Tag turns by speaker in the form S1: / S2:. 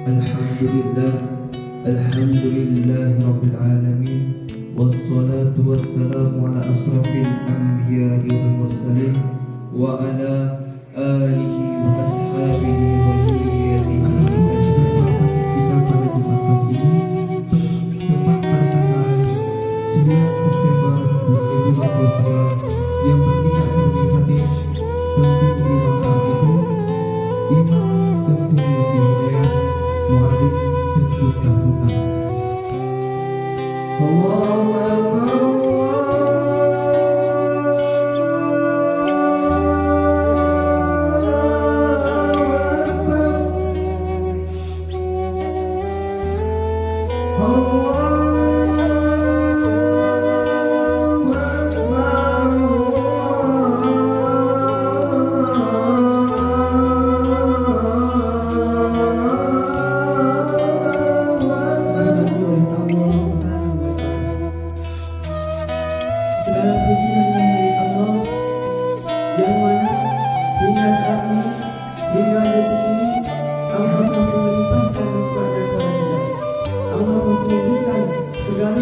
S1: Alhamdulillah, alhamdulillah rabbil alamin. Wassalatu wassalamu ala asrafil anbiya'i wal mursalin wa ala alihi wa ashabihi wa zurriyyatihi ajma'in. Kita pada Jumat pagi ini tepat pada tanggal 9 September 2022 yang bertindak sebagai khatib tentu di mana itu imam tentu lebih hidayah, muazzin tentu tahuna. Allahu Akbar. Segala puji hanya milik Allah yang mana hingga saat ini, hingga detik ini Allah masih melimpahkan kepada kita. Allah masih memberikan segala